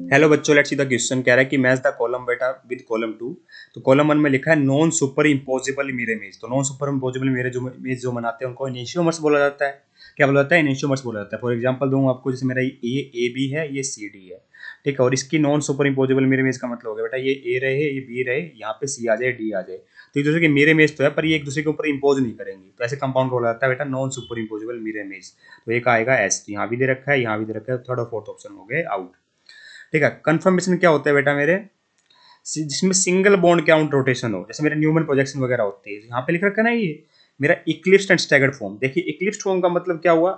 Hello बच्चों, let's see the question. कह रहा है कि मैच द कॉलम बेटा विद कॉलम टू। तो कॉलम वन में लिखा है non super imposable mirror image. तो नॉन सुपर इम्पोजिबल मिरर जो इमेज जो बनाते हैं उनको इनिशियोमर्स बोला जाता है। क्या बोला जाता है? इनिशियोमर्स बोला जाता है। फॉर एग्जांपल दूं आपको, जैसे मेरा ए बी है, ये सी डी है, ठीक है। और इसकी non super imposable mirror image का मतलब हो गया बेटा, ये ए रहे, ये बी रहे, यहाँ पे सी आ जाए, डी आ जाए। तो एक दूसरे की मिरर इमेज तो है, पर ये एक दूसरे के ऊपर इम्पोज नहीं करेंगी। तो ऐसे कंपाउंड को बोला जाता है बेटा non super imposable mirror image. तो एक आएगा एस, यहाँ भी दे रखा है, यहाँ भी दे रखा है। थर्ड और फोर्थ ऑप्शन हो गए आउट। ठीक है। कंफर्मेशन क्या होता है बेटा मेरे, जिसमें सिंगल बॉन्ड काउंट रोटेशन हो, जैसे मेरे न्यूमन प्रोजेक्शन वगैरह होती है। यहाँ पे लिख रखा है ना, ये मेरा इक्लिप्स्ड एंड स्टैगर्ड फॉर्म। देखिए इक्लिप्स्ड फॉर्म का मतलब क्या हुआ,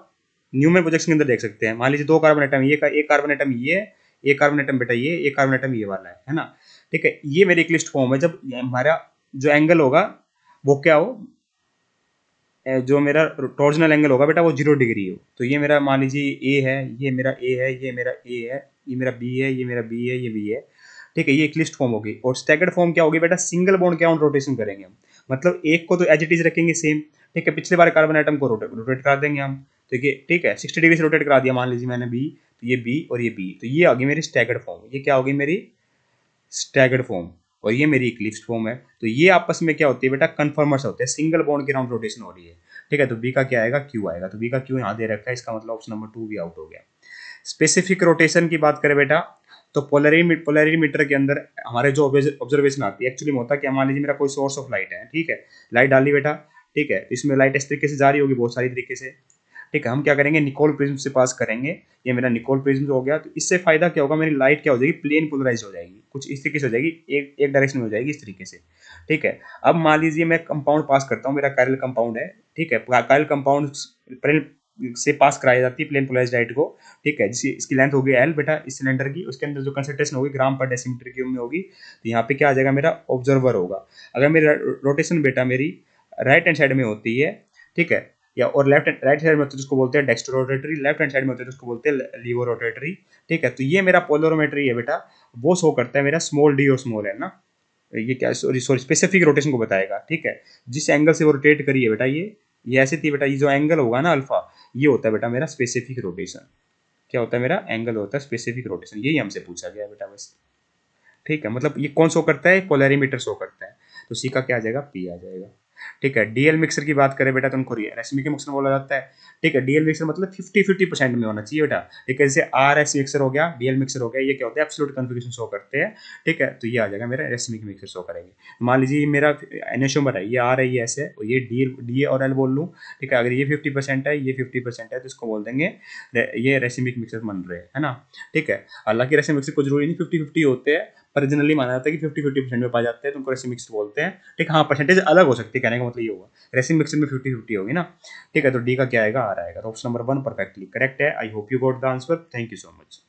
न्यूमन प्रोजेक्शन के अंदर देख सकते हैं। मान लीजिए दो कार्बन एटम, ये का एक कार्बन एटम ये है, एक कार्बन एटम बेटा ये, एक कार्बन एटम ये वाला है ना। ठीक है, ये मेरी इक्लिप्स्ड फॉर्म है। जब हमारा जो एंगल होगा वो क्या हो, जो मेरा टॉर्जनल एंगल होगा बेटा वो 0 डिग्री हो। तो ये मेरा मान लीजिए ए है, ये मेरा ए है, ये मेरा ए है, ये मेरा बी है, ये मेरा बी है, ये बी है। ठीक है, ये इक्लिप्स्ड फॉर्म होगी। और स्टैगर्ड फॉर्म क्या होगी बेटा, सिंगल बॉन्ड काउंट रोटेशन करेंगे हम। मतलब एक को तो एज इट इज रखेंगे सेम, ठीक है। पिछले बार कार्बन आइटम को रोटेट कर देंगे हम। तो ये ठीक है, 60 डिग्री से रोटेट करा दिया मान लीजिए मैंने बी, तो ये बी और ये बी, तो ये आ गई मेरी स्टैगर्ड फॉर्म। ये क्या होगी मेरी स्टैगर्ड फॉर्म। और ये मेरी इक्लिप्स्ड फॉर्म है। तो ये आपस में क्या होती है बेटा, कन्फर्मर्स होते हैं, सिंगल बॉन्ड के राउंड रोटेशन हो रही है। ठीक है, तो बी का क्या आएगा, क्यू आएगा। तो बी का क्यू यहाँ दे रखा है, इसका मतलब ऑप्शन नंबर 2 भी आउट हो गया। स्पेसिफिक रोटेशन की बात करें बेटा, तो पोलरिमीटर के अंदर हमारे जो ऑब्जर्वेशन आती है, एक्चुअली में होता है कि मान लीजिए मेरा कोई सोर्स ऑफ लाइट है, ठीक है, लाइट डाली बेटा, ठीक है। इसमें लाइट इस तरीके से जा रही होगी, बहुत सारी तरीके से, ठीक है। हम क्या करेंगे, निकोल प्रिज्म से पास करेंगे। ये मेरा निकोल प्रिज्म हो गया। तो इससे फायदा क्या होगा, मेरी लाइट क्या हो जाएगी, प्लेन पोलराइज हो जाएगी, कुछ इस तरीके से हो जाएगी, एक डायरेक्शन में हो जाएगी, इस तरीके से। ठीक है। अब मान लीजिए मैं कंपाउंड पास करता हूँ, मेरा कायरल कंपाउंड है, ठीक है। कायरल कंपाउंड से पास कराई जाती है प्लेन पोलराइज लाइट को, ठीक है। जिसकी इसकी लेंथ होगी एल बेटा, इस सिलेंडर की, उसके अंदर जो कंसंट्रेशन होगी ग्राम पर डेसीमीटर क्यूब में होगी। तो यहाँ पे क्या आ जाएगा, मेरा ऑब्जर्वर होगा। अगर मेरी रोटेशन बेटा मेरी राइट हैंड साइड में होती है, ठीक है, या और राइट साइड में होते हैं जिसको बोलते हैं dextro rotatory, left hand side में होते हैं जिसको बोलते हैं लीवो रोटेटरी। ठीक है, तो ये मेरा पोलरोमेट्री है बेटा, वो शो करता है मेरा स्मॉल डी और स्मॉल एल ना। ये क्या, सॉरी सॉरी, स्पेसिफिक रोटेशन को बताएगा, ठीक है। जिस एंगल से वो रोटेट करी है बेटा, ये ऐसे थी बेटा, ये जो एंगल होगा ना अल्फा, ये होता है बेटा मेरा स्पेसिफिक रोटेशन। क्या होता है, मेरा एंगल होता है स्पेसिफिक रोटेशन। यही हमसे पूछा गया बेटा बस। ठीक है, मतलब ये कौन शो करता है, पोलरिमीटर शो करता है। तो सी का क्या आ जाएगा, पी आ जाएगा। ठीक है, डीएल मिक्सर की बात करें बेटा, तो उनको रेशमी मिक्सर बोला जाता है। ठीक है, डीएल मिक्सर मतलब 50-50% में होना चाहिए बेटा। ठीक है, जैसे आर एस मिक्सर हो गया, डीएल मिक्सर हो गया, ये क्या होता है, एब्सोल्यूट कॉन्फ़िगरेशन शो करते हैं। ठीक है, तो ये आ जाएगा मेरा रेशमी मिक्सर शो करेंगे। मान लीजिए मेरा एनएशोमर है, ये आर है, ये एस है, और ये डी और एल बोल लूँ। ठीक है, अगर ये 50% है, ये 50% है, तो इसको बोल देंगे ये रेसिमिक मिक्सर बन रहे हैं, है ना। ठीक है, हालांकि रेसिमिक मिक्सर को जरूरी नहीं 50-50 होते हैं, पर जनरली माना जाता है कि 50-50% में पाए जाते हैं, तो उनको रेसिंग मिक्सर बोलते हैं। ठीक, हाँ, परसेंटेज अलग हो सकती है, कहने का मतलब ये होगा रेसिंग मिक्सर में 50-50 होगी ना। ठीक है, तो डी का क्या आएगा, आर आएगा। तो ऑप्शन नंबर 1 परफेक्टली करेक्ट है। I hope you got the answer. Thank you so much.